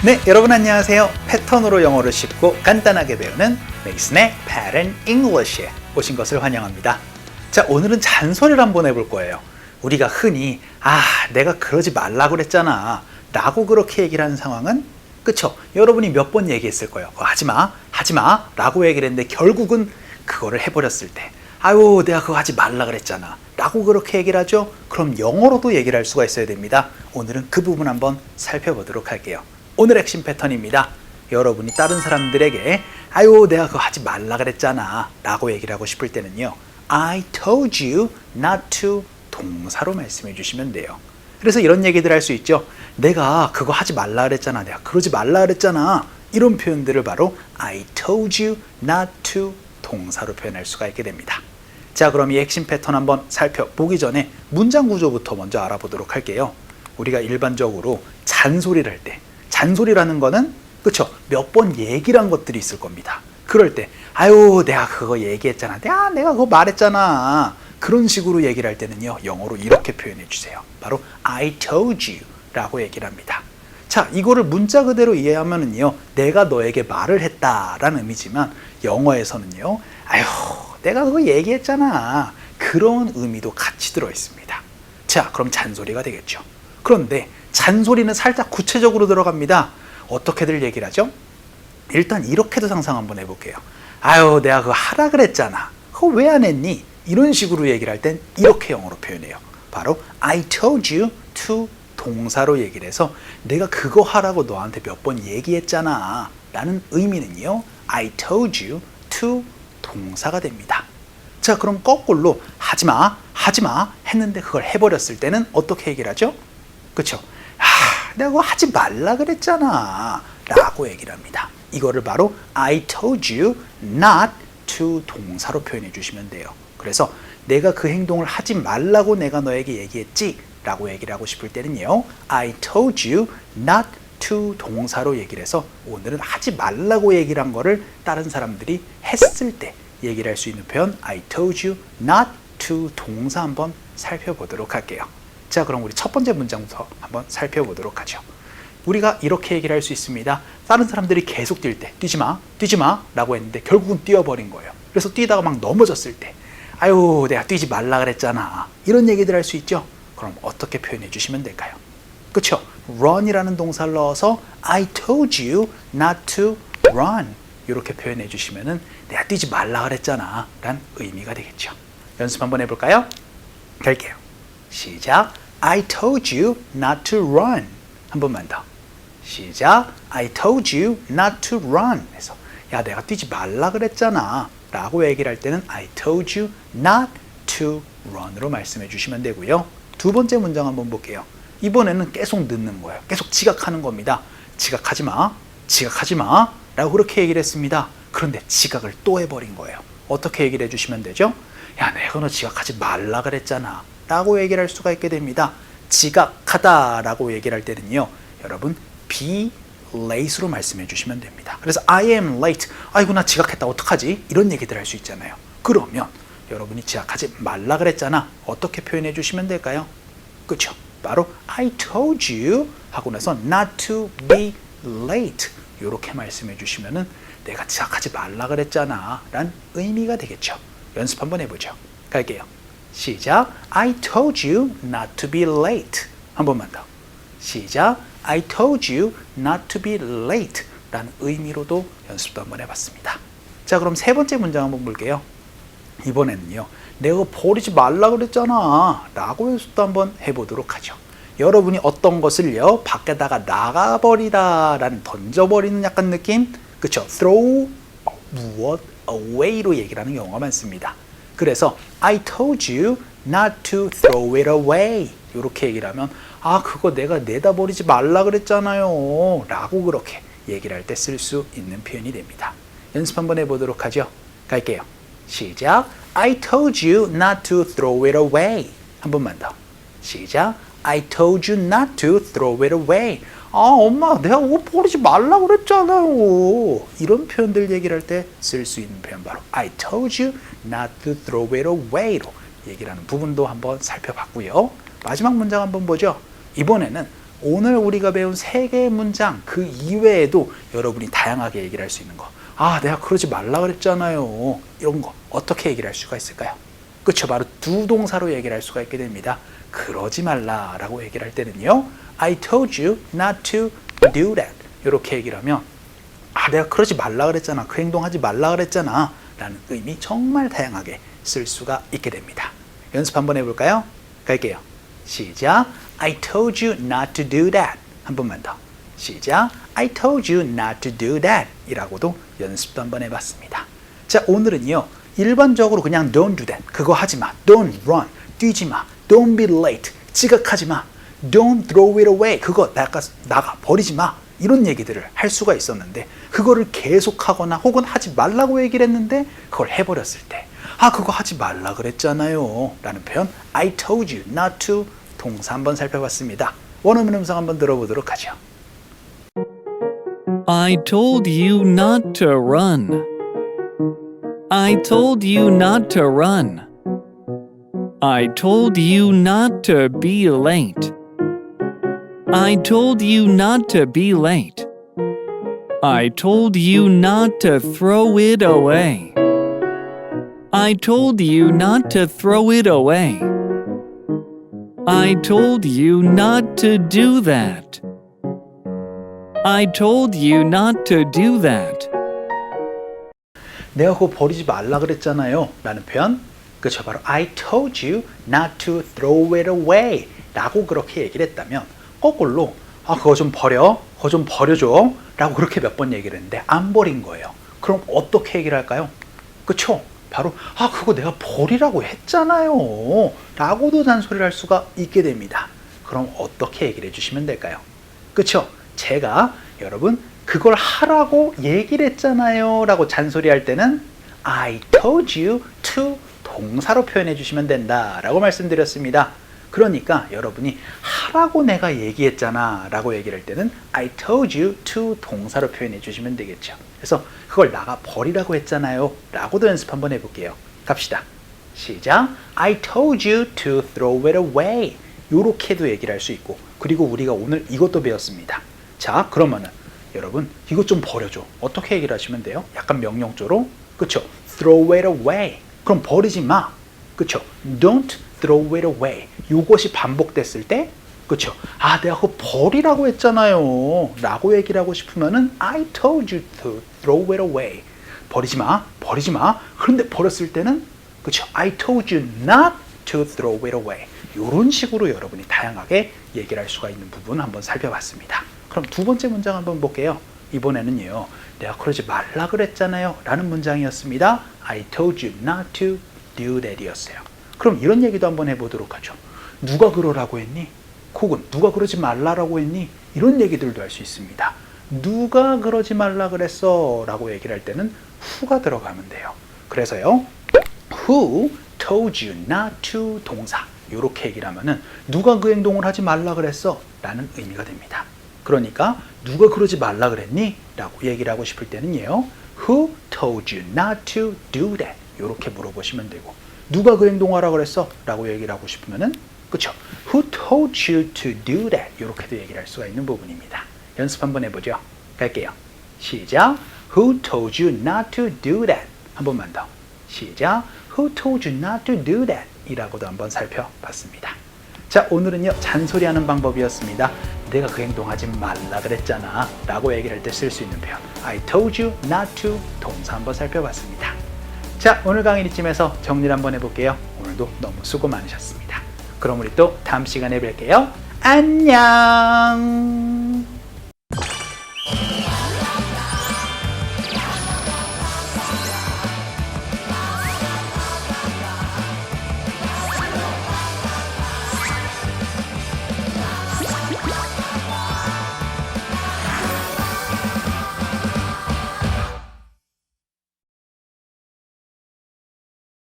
네, 여러분 안녕하세요. 패턴으로 영어를 쉽고 간단하게 배우는 메이슨의 Pattern English에 오신 것을 환영합니다. 자, 오늘은 잔소리를 한번 해볼 거예요. 우리가 흔히 내가 그러지 말라고 그랬잖아 라고 그렇게 얘기를 하는 상황은, 그쵸? 여러분이 몇 번 얘기했을 거예요. 하지마 라고 얘기를 했는데 결국은 그거를 해버렸을 때, 내가 그거 하지 말라 그랬잖아 라고 그렇게 얘기를 하죠. 그럼 영어로도 얘기를 할 수가 있어야 됩니다. 오늘은 그 부분 한번 살펴보도록 할게요. 오늘 핵심 패턴입니다. 여러분이 다른 사람들에게 내가 그거 하지 말라 그랬잖아 라고 얘기를 하고 싶을 때는요, I told you not to 동사로 말씀해 주시면 돼요. 그래서 이런 얘기들 할 수 있죠. 내가 그거 하지 말라 그랬잖아, 내가 그러지 말라 그랬잖아, 이런 표현들을 바로 I told you not to 동사로 표현할 수가 있게 됩니다. 자, 그럼 이 핵심 패턴 한번 살펴보기 전에 문장 구조부터 먼저 알아보도록 할게요. 우리가 일반적으로 잔소리를 할 때, 잔소리라는 거는, 그쵸, 몇 번 얘기를 한 것들이 있을 겁니다. 그럴 때 내가 그거 얘기했잖아, 내가 그거 말했잖아, 그런 식으로 얘기를 할 때는요, 영어로 이렇게 표현해 주세요. 바로 I told you 라고 얘기를 합니다. 자, 이거를 문자 그대로 이해하면은요, 내가 너에게 말을 했다라는 의미지만 영어에서는요, 내가 그거 얘기했잖아, 그런 의미도 같이 들어 있습니다. 자, 그럼 잔소리가 되겠죠. 그런데 잔소리는 살짝 구체적으로 들어갑니다. 어떻게들 얘기를 하죠? 일단 이렇게도 상상 한번 해볼게요. 내가 그거 하라 그랬잖아, 그거 왜 안 했니? 이런 식으로 얘기를 할 땐 이렇게 영어로 표현해요. 바로 I told you to 동사로 얘기를 해서 내가 그거 하라고 너한테 몇 번 얘기했잖아 라는 의미는요, I told you to 동사가 됩니다. 자, 그럼 거꾸로 하지마 했는데 그걸 해버렸을 때는 어떻게 얘기를 하죠? 그쵸? 내가 그거 하지 말라 그랬잖아 라고 얘기를 합니다. 이거를 바로 I told you not to 동사로 표현해 주시면 돼요. 그래서 내가 그 행동을 하지 말라고 내가 너에게 얘기했지 라고 얘기를 하고 싶을 때는요, I told you not to 동사로 얘기를 해서 오늘은 하지 말라고 얘기를 한 거를 다른 사람들이 했을 때 얘기를 할 수 있는 표현 I told you not to 동사 한번 살펴보도록 할게요. 자, 그럼 우리 첫 번째 문장부터 한번 살펴보도록 하죠. 우리가 이렇게 얘기를 할 수 있습니다. 다른 사람들이 계속 뛸 때 뛰지마 라고 했는데 결국은 뛰어버린 거예요. 그래서 뛰다가 막 넘어졌을 때 내가 뛰지 말라 그랬잖아, 이런 얘기들 할 수 있죠. 그럼 어떻게 표현해 주시면 될까요? 그쵸? run이라는 동사를 넣어서 I told you not to run 이렇게 표현해 주시면은 내가 뛰지 말라 그랬잖아 라는 의미가 되겠죠. 연습 한번 해볼까요? 갈게요. 시작. I told you not to run. 한 번만 더. 시작. I told you not to run. 해서 내가 뛰지 말라 그랬잖아 라고 얘기를 할 때는 I told you not to run으로 말씀해 주시면 되고요. 두 번째 문장 한번 볼게요. 이번에는 계속 늦는 거예요. 계속 지각하는 겁니다. 지각하지 마 라고 그렇게 얘기를 했습니다. 그런데 지각을 또 해버린 거예요. 어떻게 얘기를 해주시면 되죠? 내가 너 지각하지 말라 그랬잖아 라고 얘기를 할 수가 있게 됩니다. 지각하다 라고 얘기를 할 때는요, 여러분 be late로 말씀해 주시면 됩니다. 그래서 I am late, 나 지각했다 어떡하지? 이런 얘기들 할 수 있잖아요. 그러면 여러분이 지각하지 말라 그랬잖아, 어떻게 표현해 주시면 될까요? 그쵸? 바로 I told you 하고 나서 not to be late 이렇게 말씀해 주시면은 내가 지각하지 말라 그랬잖아 라는 의미가 되겠죠. 연습 한번 해보죠. 갈게요. 시작. I told you not to be late. 한 번만 더. 시작. I told you not to be late 라는 의미로도 연습도 한번 해봤습니다. 자, 그럼 세 번째 문장 한번 볼게요. 이번에는요, 내가 버리지 말라 그랬잖아 라고 연습도 한번 해보도록 하죠. 여러분이 어떤 것을요, 밖에다가 나가버리다 라는 던져버리는 약간 느낌, 그쵸? throw 무엇 away로 얘기를 하는 경우가 많습니다. 그래서 I told you not to throw it away 이렇게 얘기를 하면 그거 내가 내다 버리지 말라 그랬잖아요 라고 그렇게 얘기를 할 때 쓸 수 있는 표현이 됩니다. 연습 한번 해보도록 하죠. 갈게요. 시작. I told you not to throw it away. 한 번만 더. 시작. I told you not to throw it away. 엄마 내가 그거 버리지 말라고 그랬잖아요. 이런 표현들 얘기를 할 때 쓸 수 있는 표현 바로 I told you not to throw it away로 얘기를 하는 부분도 한번 살펴봤고요. 마지막 문장 한번 보죠. 이번에는 오늘 우리가 배운 3개의 문장 그 이외에도 여러분이 다양하게 얘기를 할 수 있는 거. 아, 내가 그러지 말라 그랬잖아요. 이런 거 어떻게 얘기를 할 수가 있을까요? 그렇죠. 바로 두 동사로 얘기를 할 수가 있게 됩니다. 그러지 말라라고 얘기를 할 때는요. I told you not to do that. 이렇게 얘기를 하면 아, 내가 그러지 말라 그랬잖아. 그 행동하지 말라 그랬잖아. 라는 의미 정말 다양하게 쓸 수가 있게 됩니다. 연습 한번 해볼까요? 갈게요. 시작. I told you not to do that. 한 번만 더. 시작. I told you not to do that. 이라고도 연습도 한번 해봤습니다. 자, 오늘은요. 일반적으로 그냥 don't do that. 그거 하지 마. Don't run. 뛰지 마. Don't be late. 지각하지 마. Don't throw it away. 그거 나가 버리지 마. 이런 얘기들을 할 수가 있었는데 그거를 계속하거나 혹은 하지 말라고 얘기를 했는데 그걸 해버렸을 때 아, 그거 하지 말라 그랬잖아요 라는 표현 I told you not to 동사 한번 살펴봤습니다. 원어민 음성 한번 들어보도록 하죠. I told you not to run. I told you not to run. I told you not to be late. I told you not to be late. I told you not to throw it away. I told you not to throw it away. I told you not to do that. I told you not to do that. 내가 그거 버리지 말라 그랬잖아요 라는 표현 그렇죠. 바로 I told you not to throw it away 라고 그렇게 얘기를 했다면 거꾸로 아, 그거 좀 버려줘 라고 그렇게 몇 번 얘기를 했는데 안 버린 거예요. 그럼 어떻게 얘기를 할까요? 그쵸? 바로 아, 그거 내가 버리라고 했잖아요 라고도 잔소리를 할 수가 있게 됩니다. 그럼 어떻게 얘기를 해주시면 될까요? 그쵸? 제가 여러분 그걸 하라고 얘기를 했잖아요 라고 잔소리할 때는 I told you to 동사로 표현해 주시면 된다 라고 말씀드렸습니다. 그러니까 여러분이 하라고 내가 얘기했잖아 라고 얘기를 할 때는 I told you to 동사로 표현해 주시면 되겠죠. 그래서 그걸 나가 버리라고 했잖아요 라고도 연습 한번 해볼게요. 갑시다. 시작. I told you to throw it away. 요렇게도 얘기를 할 수 있고 그리고 우리가 오늘 이것도 배웠습니다. 자, 그러면은 여러분 이것 좀 버려줘. 어떻게 얘기를 하시면 돼요? 약간 명령조로. 그쵸? Throw it away. 그럼 버리지 마. 그쵸? Don't throw it away. 요것이 반복됐을 때 그쵸? 아, 내가 그거 버리라고 했잖아요 라고 얘기를 하고 싶으면은 I told you to throw it away. 버리지 마. 그런데 버렸을 때는 그쵸? I told you not to throw it away. 이런 식으로 여러분이 다양하게 얘기를 할 수가 있는 부분 한번 살펴봤습니다. 그럼 두 번째 문장 한번 볼게요. 이번에는요. 내가 그러지 말라 그랬잖아요 라는 문장이었습니다. I told you not to do that 이었어요. 그럼 이런 얘기도 한번 해보도록 하죠. 누가 그러라고 했니? 혹은 누가 그러지 말라라고 했니? 이런 얘기들도 할 수 있습니다. 누가 그러지 말라 그랬어 라고 얘기를 할 때는 who가 들어가면 돼요. 그래서요. Who told you not to 동사 이렇게 얘기를 하면은 누가 그 행동을 하지 말라 그랬어 라는 의미가 됩니다. 그러니까 누가 그러지 말라 그랬니? 라고 얘기를 하고 싶을 때는요. Who told you not to do that? 이렇게 물어보시면 되고 누가 그 행동하라 그랬어? 라고 얘기를 하고 싶으면은 그쵸? Who told you to do that? 이렇게도 얘기를 할 수가 있는 부분입니다. 연습 한번 해보죠. 갈게요. 시작. Who told you not to do that? 한 번만 더. 시작. Who told you not to do that? 이라고도 한번 살펴봤습니다. 자, 오늘은요 잔소리하는 방법이었습니다. 내가 그 행동하지 말라 그랬잖아 라고 얘기를 할 때 쓸 수 있는 표현 I told you not to 동사 한번 살펴봤습니다. 자, 오늘 강의는 이쯤에서 정리를 한번 해볼게요. 오늘도 너무 수고 많으셨습니다. 그럼 우리 또 다음 시간에 뵐게요. 안녕.